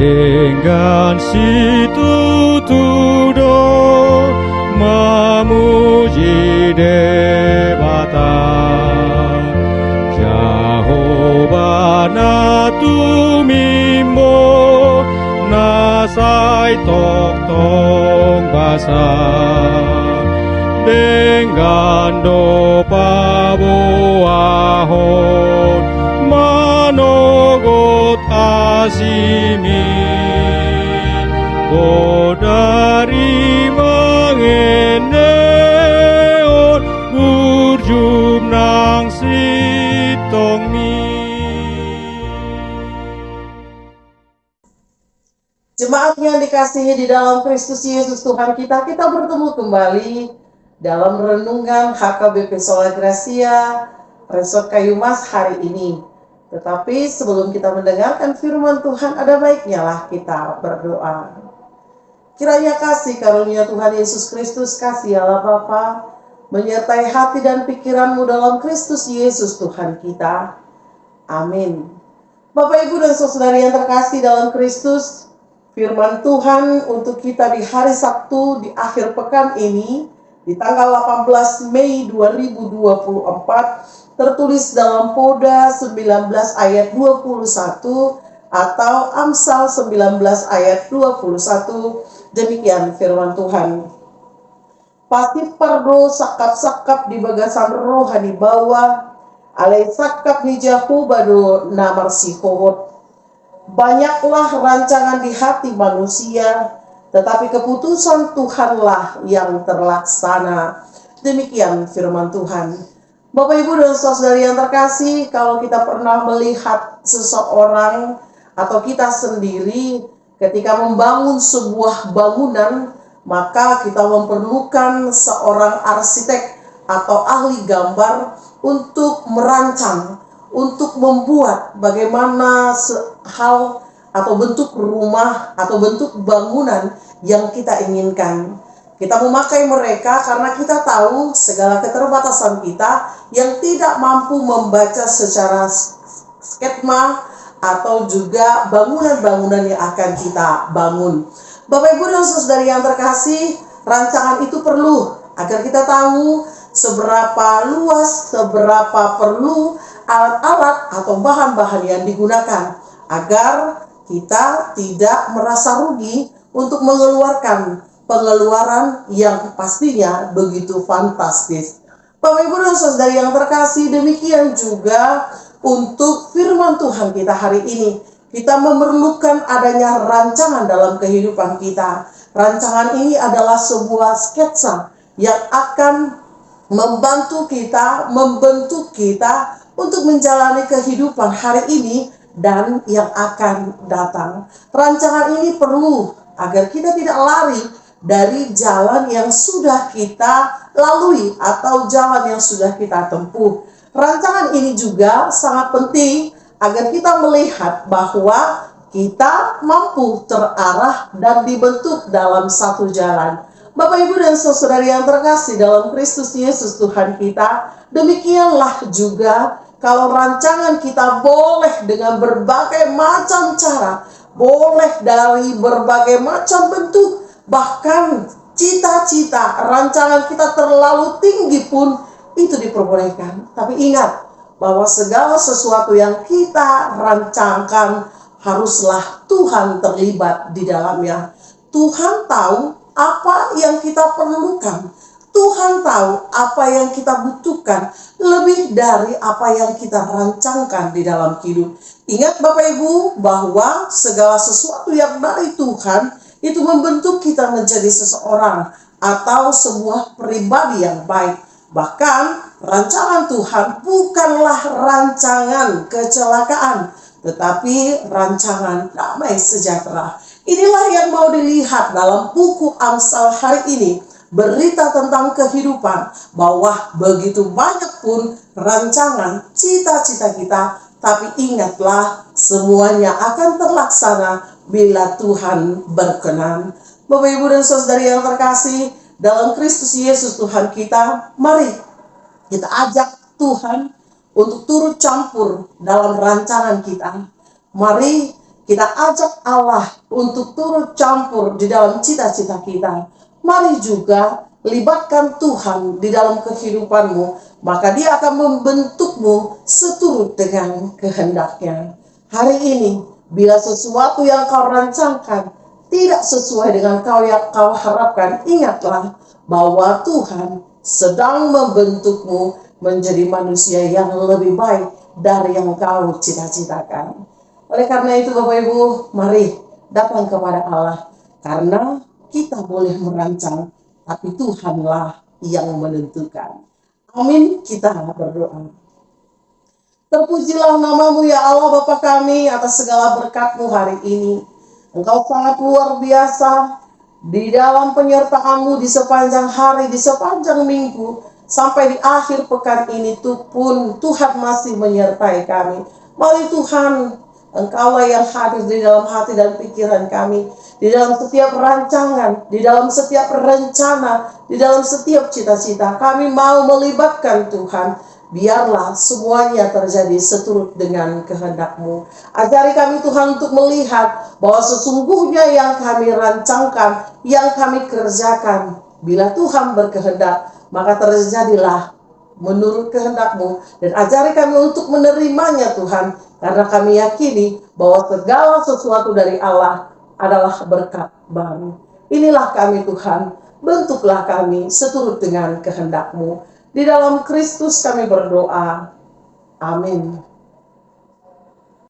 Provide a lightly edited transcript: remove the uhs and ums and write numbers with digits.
dengan situtudo memuji debata Jehovah na tumimo nasai tok tong basa dengan do pabuahon manogot asimin o dari mangeneon burjum nang sitong mi. Jemaat yang dikasihi di dalam Kristus Yesus Tuhan kita bertemu kembali dalam renungan HKBP Sola Gracia Resort Kayu Mas hari ini. Tetapi sebelum kita mendengarkan firman Tuhan, ada baiknya lah kita berdoa. Kiranya kasih karunia Tuhan Yesus Kristus, kasih Allah Bapa, menyertai hati dan pikiranmu dalam Kristus Yesus Tuhan kita. Amin. Bapak, Ibu, dan saudara yang terkasih dalam Kristus, firman Tuhan untuk kita di hari Sabtu di akhir pekan ini, di tanggal 18 Mei 2024, tertulis dalam Poda 19 ayat 21 atau Amsal 19 ayat 21. Demikian firman Tuhan. Pasti pardo sakap-sakap di bagasan rohani bawah, alai sakap hijahu bado namar sihohot. Banyaklah rancangan di hati manusia, tetapi keputusan Tuhanlah yang terlaksana. Demikian firman Tuhan. Bapak, Ibu, dan saudara yang terkasih, kalau kita pernah melihat seseorang atau kita sendiri ketika membangun sebuah bangunan, maka kita memerlukan seorang arsitek atau ahli gambar untuk merancang, untuk membuat bagaimana hal atau bentuk rumah atau bentuk bangunan yang kita inginkan. Kita memakai mereka karena kita tahu segala keterbatasan kita yang tidak mampu membaca secara skema atau juga bangunan-bangunan yang akan kita bangun. Bapak, Ibu, dan saudara yang terkasih, rancangan itu perlu agar kita tahu seberapa luas, seberapa perlu alat-alat atau bahan-bahan yang digunakan agar kita tidak merasa rugi untuk mengeluarkan pengeluaran yang pastinya begitu fantastis. Bapak, Ibu, dan saudara yang terkasih, demikian juga untuk firman Tuhan kita hari ini. Kita memerlukan adanya rancangan dalam kehidupan kita. Rancangan ini adalah sebuah sketsa yang akan membantu kita, membentuk kita untuk menjalani kehidupan hari ini dan yang akan datang. Rancangan ini perlu agar kita tidak lari dari jalan yang sudah kita lalui atau jalan yang sudah kita tempuh. Rancangan ini juga sangat penting agar kita melihat bahwa kita mampu terarah dan dibentuk dalam satu jalan. Bapak, Ibu, dan saudara yang terkasih dalam Kristus Yesus Tuhan kita, demikianlah juga kalau rancangan kita boleh dengan berbagai macam cara, boleh dari berbagai macam bentuk, bahkan cita-cita rancangan kita terlalu tinggi pun itu diperbolehkan. Tapi ingat bahwa segala sesuatu yang kita rancangkan haruslah Tuhan terlibat di dalamnya. Tuhan tahu apa yang kita perlukan. Tuhan tahu apa yang kita butuhkan lebih dari apa yang kita rancangkan di dalam hidup. Ingat Bapak, Ibu, bahwa segala sesuatu yang dari Tuhan itu membentuk kita menjadi seseorang atau sebuah pribadi yang baik. Bahkan rancangan Tuhan bukanlah rancangan kecelakaan, tetapi rancangan damai sejahtera. Inilah yang mau dilihat dalam buku Amsal hari ini. Berita tentang kehidupan, bahwa begitu banyak pun rancangan, cita-cita kita, tapi ingatlah semuanya akan terlaksana bila Tuhan berkenan. Bapak, Ibu, dan saudara yang terkasih dalam Kristus Yesus Tuhan kita, mari kita ajak Tuhan untuk turut campur dalam rancangan kita. Mari Kita ajak Allah untuk turut campur di dalam cita-cita kita. Mari juga libatkan Tuhan di dalam kehidupanmu, maka Dia akan membentukmu seturut dengan kehendaknya. Hari ini, bila sesuatu yang kau rancangkan tidak sesuai dengan yang kau harapkan, ingatlah bahwa Tuhan sedang membentukmu menjadi manusia yang lebih baik dari yang kau cita-citakan. Oleh karena itu Bapak Ibu, mari datang kepada Allah. Karena kita boleh merancang, tapi Tuhanlah yang menentukan. Amin, kita berdoa. Terpujilah namamu ya Allah Bapa kami atas segala berkat-Mu hari ini. Engkau sangat luar biasa di dalam penyertaan-Mu di sepanjang hari, di sepanjang minggu, sampai di akhir pekan ini pun Tuhan masih menyertai kami. Mari Tuhan, Engkaulah yang hadir di dalam hati dan pikiran kami, di dalam setiap rancangan, di dalam setiap rencana, di dalam setiap cita-cita. Kami mau melibatkan Tuhan. Biarlah semuanya terjadi seturut dengan kehendak-Mu. Ajari kami Tuhan untuk melihat bahwa sesungguhnya yang kami rancangkan, yang kami kerjakan, bila Tuhan berkehendak, maka terjadilah menurut kehendak-Mu. Dan ajari kami untuk menerimanya Tuhan, karena kami yakini bahwa segala sesuatu dari Allah adalah berkat baru. Inilah kami Tuhan, bentuklah kami seturut dengan kehendak-Mu. Di dalam Kristus kami berdoa. Amin.